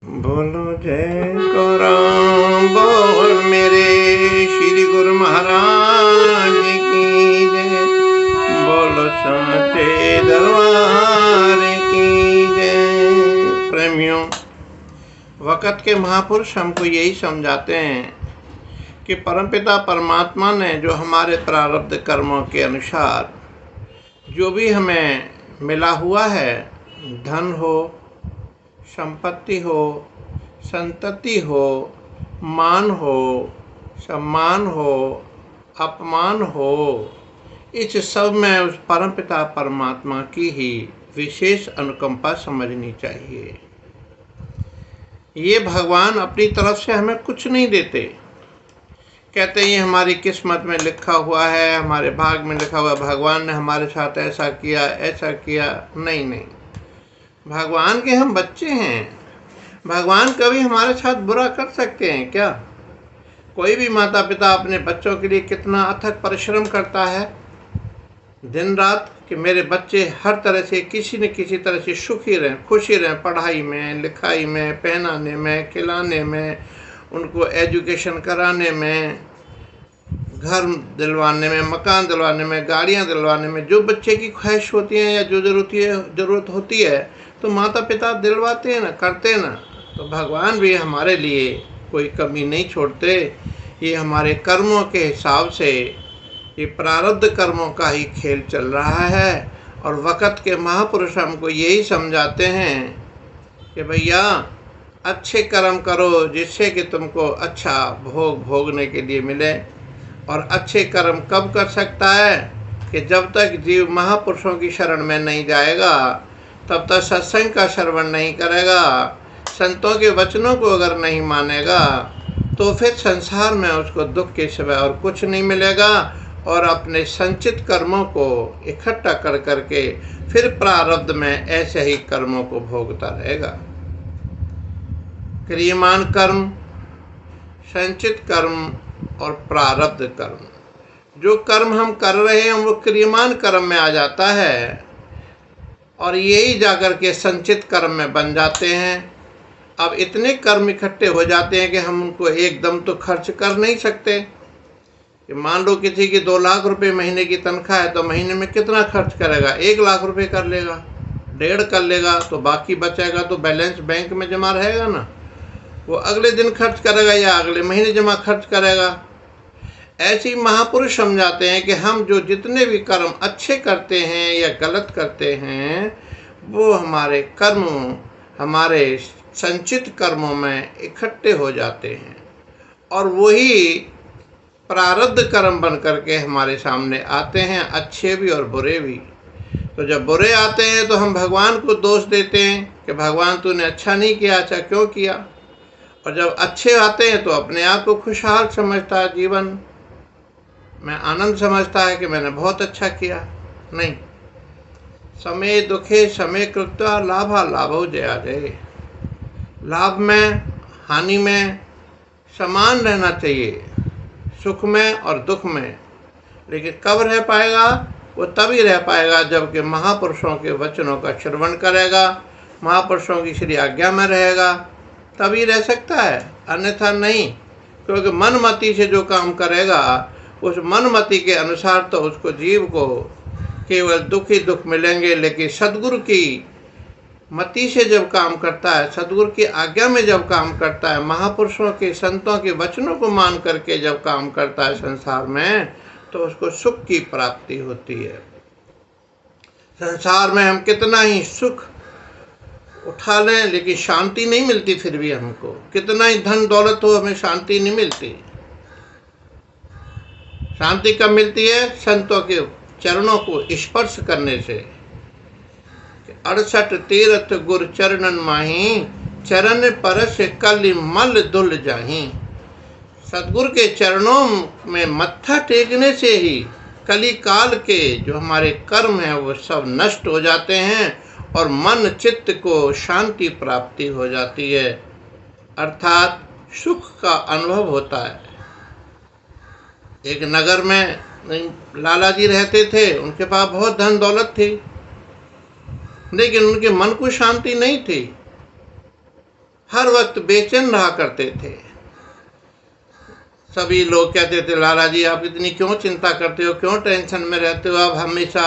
बोलो जय राम बोल मेरे श्री गुरु महाराज की जय। बोलो साचे दरबार की जय। प्रेमियों, वक़्त के महापुरुष हमको यही समझाते हैं कि परमपिता परमात्मा ने जो हमारे प्रारब्ध कर्मों के अनुसार जो भी हमें मिला हुआ है, धन हो, संपत्ति हो, संतति हो, मान हो, सम्मान हो, अपमान हो, इस सब में उस परमपिता परमात्मा की ही विशेष अनुकंपा समझनी चाहिए। ये भगवान अपनी तरफ से हमें कुछ नहीं देते। कहते हैं ये हमारी किस्मत में लिखा हुआ है, हमारे भाग में लिखा हुआ है, भगवान ने हमारे साथ ऐसा किया ऐसा किया। नहीं, भगवान के हम बच्चे हैं। भगवान कभी हमारे साथ बुरा कर सकते हैं क्या? कोई भी माता पिता अपने बच्चों के लिए कितना अथक परिश्रम करता है दिन रात कि मेरे बच्चे हर तरह से किसी न किसी तरह से सुखी रहें, खुशी रहें, पढ़ाई में, लिखाई में, पहनाने में, खिलाने में, उनको एजुकेशन कराने में, घर दिलवाने में, मकान दिलवाने में, गाड़ियां दिलवाने में। जो बच्चे की ख्वाहिश होती है या जो ज़रूरत होती है तो माता पिता दिलवाते हैं ना, करते ना। तो भगवान भी हमारे लिए कोई कमी नहीं छोड़ते। ये हमारे कर्मों के हिसाब से, ये प्रारब्ध कर्मों का ही खेल चल रहा है। और वक़्त के महापुरुष हमको यही समझाते हैं कि भैया अच्छे कर्म करो जिससे कि तुमको अच्छा भोग भोगने के लिए मिले। और अच्छे कर्म कब कर सकता है कि जब तक जीव महापुरुषों की शरण में नहीं जाएगा, तब तक सत्संग का श्रवण नहीं करेगा, संतों के वचनों को अगर नहीं मानेगा, तो फिर संसार में उसको दुख के सिवाय और कुछ नहीं मिलेगा। और अपने संचित कर्मों को इकट्ठा कर करके फिर प्रारब्ध में ऐसे ही कर्मों को भोगता रहेगा। क्रियमान कर्म, संचित कर्म और प्रारब्ध कर्म, जो कर्म हम कर रहे हैं वो क्रियमान कर्म में आ जाता है और यही जाकर के संचित कर्म में बन जाते हैं। अब इतने कर्म इकट्ठे हो जाते हैं कि हम उनको एकदम तो खर्च कर नहीं सकते। कि मान लो किसी की 2 लाख रुपए महीने की तनख्वाह है तो महीने में कितना खर्च करेगा? 1 लाख रुपए कर लेगा, 1.5 कर लेगा, तो बाकी बचेगा तो बैलेंस बैंक में जमा रहेगा ना। वो अगले दिन खर्च करेगा या अगले महीने जमा खर्च करेगा। ऐसे ही महापुरुष समझाते हैं कि हम जो जितने भी कर्म अच्छे करते हैं या गलत करते हैं, वो हमारे कर्म, हमारे संचित कर्मों में इकट्ठे हो जाते हैं और वही प्रारब्ध कर्म बन करके हमारे सामने आते हैं, अच्छे भी और बुरे भी। तो जब बुरे आते हैं तो हम भगवान को दोष देते हैं कि भगवान तूने अच्छा नहीं किया, अच्छा क्यों किया। और जब अच्छे आते हैं तो अपने आप को खुशहाल समझता है, जीवन में आनंद समझता है कि मैंने बहुत अच्छा किया। नहीं, समय दुखे समय कृत्वा लाभा लाभो जया जय। लाभ में हानि में समान रहना चाहिए, सुख में और दुख में। लेकिन कब रह पाएगा? वो तभी रह पाएगा जबकि महापुरुषों के वचनों का श्रवण करेगा, महापुरुषों की श्री आज्ञा में रहेगा, तभी रह सकता है, अन्यथा नहीं। क्योंकि मनमति से जो काम करेगा, उस मनमति के अनुसार तो उसको जीव को केवल दुख ही दुख मिलेंगे। लेकिन सद्गुरु की मति से जब काम करता है, सद्गुरु की आज्ञा में जब काम करता है, महापुरुषों के संतों के वचनों को मान करके जब काम करता है संसार में, तो उसको सुख की प्राप्ति होती है। संसार में हम कितना ही सुख उठा लें लेकिन शांति नहीं मिलती। फिर भी हमको कितना ही धन दौलत हो, हमें शांति नहीं मिलती। शांति कब मिलती है? संतों के चरणों को स्पर्श करने से। 68 तीर्थ गुर चरणन माही, चरण परस कलि मल धुल जाही। सदगुरु के चरणों में मत्था टेकने से ही कली काल के जो हमारे कर्म हैं वो सब नष्ट हो जाते हैं और मन चित्त को शांति प्राप्ति हो जाती है, अर्थात सुख का अनुभव होता है। एक नगर में लाला जी रहते थे, उनके पास बहुत धन दौलत थी, लेकिन उनके मन को शांति नहीं थी। हर वक्त बेचैन रहा करते थे। सभी लोग कहते थे, लाला जी आप इतनी क्यों चिंता करते हो, क्यों टेंशन में रहते हो, आप हमेशा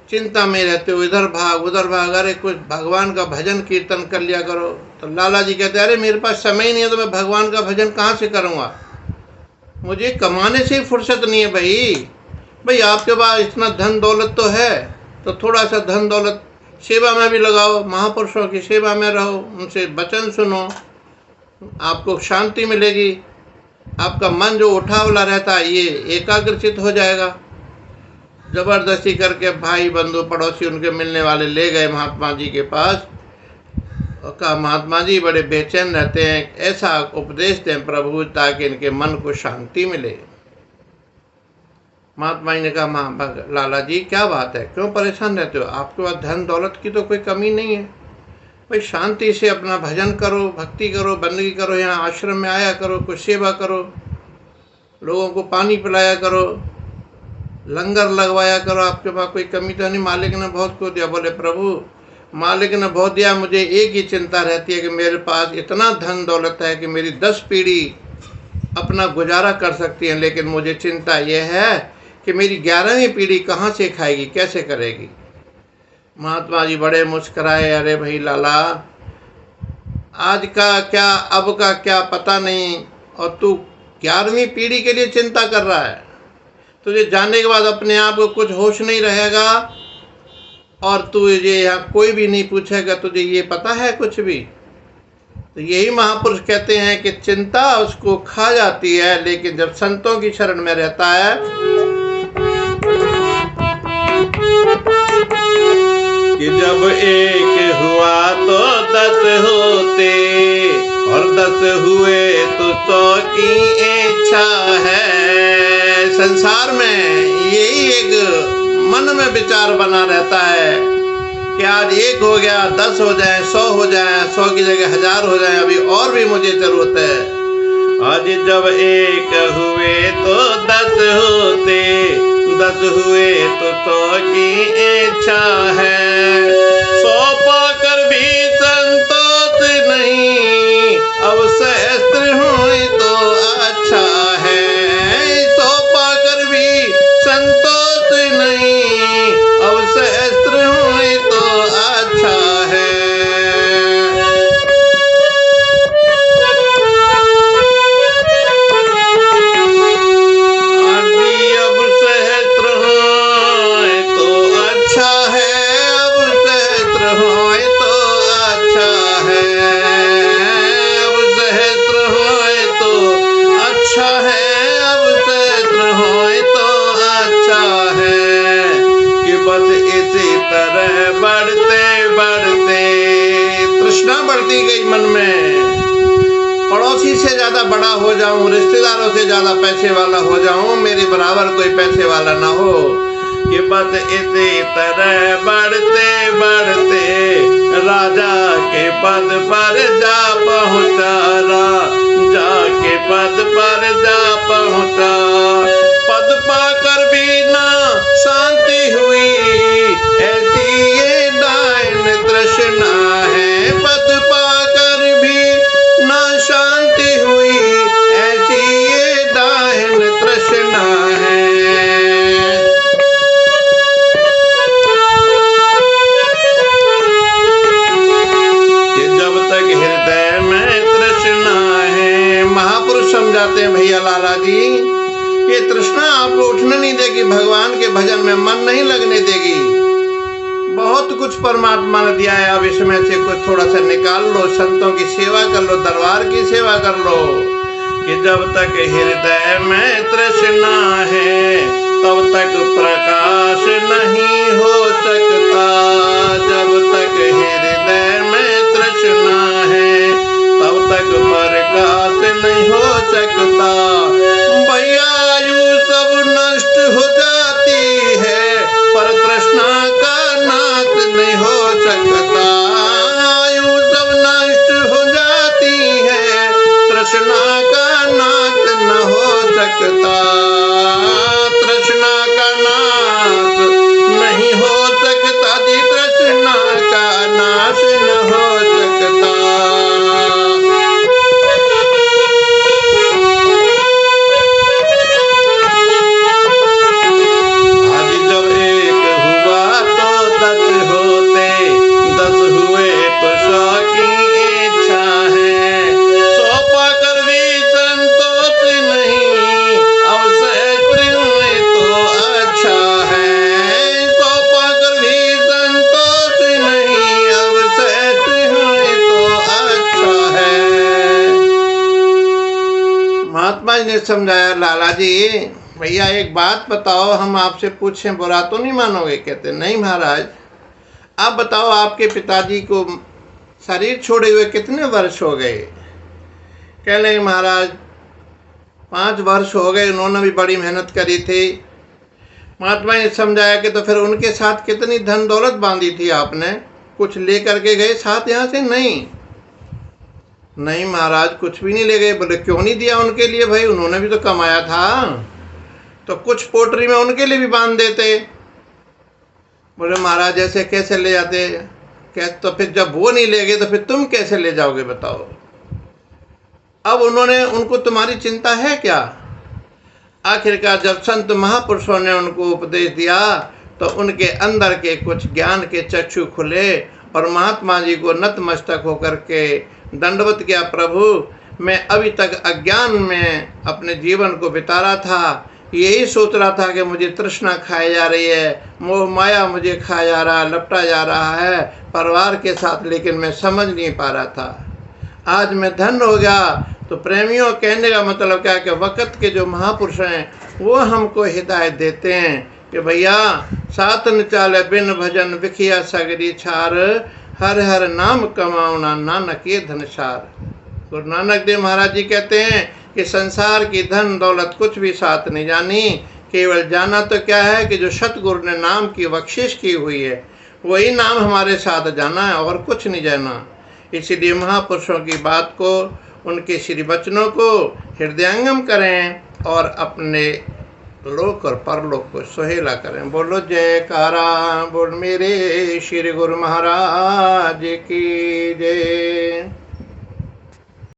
चिंता में रहते हो, इधर भाग उधर भाग, अरे कुछ भगवान का भजन कीर्तन कर लिया करो। तो लाला जी कहते, अरे मेरे पास समय ही नहीं है तो मैं भगवान का भजन कहाँ से करूँगा, मुझे कमाने से ही फुर्सत नहीं है। भाई आपके पास इतना धन दौलत तो है, तो थोड़ा सा धन दौलत सेवा में भी लगाओ, महापुरुषों की सेवा में रहो, उनसे वचन सुनो, आपको शांति मिलेगी, आपका मन जो उठावला रहता है ये एकाग्रचित हो जाएगा। जबरदस्ती करके भाई बंधु पड़ोसी उनके मिलने वाले ले गए महात्मा जी के पास और कहा, महात्मा जी बड़े बेचैन रहते हैं, ऐसा उपदेश दें प्रभु ताकि इनके मन को शांति मिले। महात्मा जी ने कहा, लाला जी क्या बात है, क्यों परेशान रहते हो, आपके पास धन दौलत की तो कोई कमी नहीं है, भाई शांति से अपना भजन करो, भक्ति करो, बंदगी करो, यहाँ आश्रम में आया करो, कुछ सेवा करो, लोगों को पानी पिलाया करो, लंगर लगवाया करो, आपके पास कोई कमी तो नहीं, मालिक ने बहुत कुछ दिया। बोले प्रभु मालिक ने बहुत दिया, मुझे एक ही चिंता रहती है कि मेरे पास इतना धन दौलत है कि मेरी 10 पीढ़ी अपना गुजारा कर सकती है, लेकिन मुझे चिंता यह है कि मेरी 11वीं पीढ़ी कहाँ से खाएगी, कैसे करेगी। महात्मा जी बड़े मुस्कराए, अरे भाई लाला आज का क्या अब का क्या पता नहीं, और तू 11वीं पीढ़ी के लिए चिंता कर रहा है, तुझे जाने के बाद अपने आप को कुछ होश नहीं रहेगा और तुझे यहाँ कोई भी नहीं पूछेगा, तुझे ये पता है कुछ भी। तो यही महापुरुष कहते हैं कि चिंता उसको खा जाती है, लेकिन जब संतों की शरण में रहता है कि जब एक हुआ तो 10 होते और 10 हुए तो 100 की इच्छा है। संसार में यही एक मन में विचार बना रहता है कि आज 1 हो गया, 10 हो जाए, 100 हो जाए, 100 की जगह 1000 हो जाए, अभी और भी मुझे जरूरत है। आज जब 1 हुए तो 10 होते, 10 हुए तो 100 की इच्छा है। 100 पाकर भी संतोष नहीं, अब सहस्त्र हुए तो अच्छा है। 100 पाकर भी संतोष नहीं, अब सहस्त्र हुए तो अच्छा है। बढ़ते बढ़ते तृष्णा बढ़ती गई मन में, पड़ोसी से ज्यादा बड़ा हो जाऊं, रिश्तेदारों से ज्यादा पैसे वाला हो जाऊं, मेरे बराबर कोई पैसे वाला ना हो, कि बस इसी तरह बढ़ते बढ़ते राजा के पद पर जा पहुंचा, राजा के पद पर जा पहुंचा। पद पाकर भी ना शांति हुई, ऐसी ये डायन तृष्णा है। पद पाकर भी ना शांति हुई, ऐसी ये डायन तृष्णा है। कि जब तक हृदय में तृष्णा है, महापुरुष समझाते हैं भैया लाला जी, ये तृष्णा आपको उठने नहीं देगी, भगवान के भजन में मन नहीं लगने देगी। बहुत कुछ परमात्मा ने दिया है, अब इसमें से कुछ थोड़ा सा निकाल लो, संतों की सेवा कर लो, दरबार की सेवा कर लो। कि जब तक हृदय में तृष्णा है, तब तक प्रकाश नहीं हो सकता। जब तक हृदय में तृष्णा है, तब तक प्रकाश नहीं हो सकता। भैया आयु सब नष्ट हो जाती है, पर तृष्णा का नाश नहीं हो सकता। आयु सब नष्ट हो जाती है, तृष्णा का नाश न हो सकता। तृष्णा का नाश नहीं हो सकता, तृष्णा का नाश न हो सकता। महात्मा जी ने समझाया, लाला जी भैया एक बात बताओ, हम आपसे पूछें बुरा तो नहीं मानोगे? कहते नहीं महाराज। आप बताओ आपके पिताजी को शरीर छोड़े हुए कितने वर्ष हो गए? कह लगे महाराज 5 वर्ष हो गए, उन्होंने भी बड़ी मेहनत करी थी। महात्मा ने समझाया कि तो फिर उनके साथ कितनी धन दौलत बांधी थी आपने? कुछ लेकर के गए साथ यहाँ से? नहीं महाराज, कुछ भी नहीं ले गए। बोले क्यों नहीं दिया उनके लिए? भाई उन्होंने भी तो कमाया था, तो कुछ पोटरी में उनके लिए भी बांध देते। बोले महाराज ऐसे कैसे ले जाते? कह तो फिर जब वो नहीं ले गए तो फिर तुम कैसे ले जाओगे बताओ? अब उनको तुम्हारी चिंता है क्या? आखिरकार जब संत महापुरुषों ने उनको उपदेश दिया तो उनके अंदर के कुछ ज्ञान के चक्षु खुले और महात्मा जी को नतमस्तक होकर के दंडवत किया। प्रभु मैं अभी तक अज्ञान में अपने जीवन को बिता रहा था, यही सोच रहा था कि मुझे तृष्णा खाई जा रही है, मोह माया मुझे खाया जा रहा है, लपटा जा रहा है परिवार के साथ, लेकिन मैं समझ नहीं पा रहा था। आज मैं धन्य हो गया। तो प्रेमियों, कहने का मतलब क्या कि वक़्त के जो महापुरुष हैं वो हमको हिदायत देते हैं कि भैया सात न चाले बिन भजन विखिया सगरी छार, हर हर नाम कमाऊना नानक ये धनसार। गुरु नानक देव महाराज जी कहते हैं कि संसार की धन दौलत कुछ भी साथ नहीं जानी, केवल जाना तो क्या है कि जो सतगुरु ने नाम की बख्शिश की हुई है वही नाम हमारे साथ जाना है और कुछ नहीं जाना। इसीलिए महापुरुषों की बात को, उनके श्री वचनों को हृदयंगम करें और अपने लोक और परलोक को सुहेला करें। बोलो जयकारा बोल मेरे श्री गुरु महाराज की जय।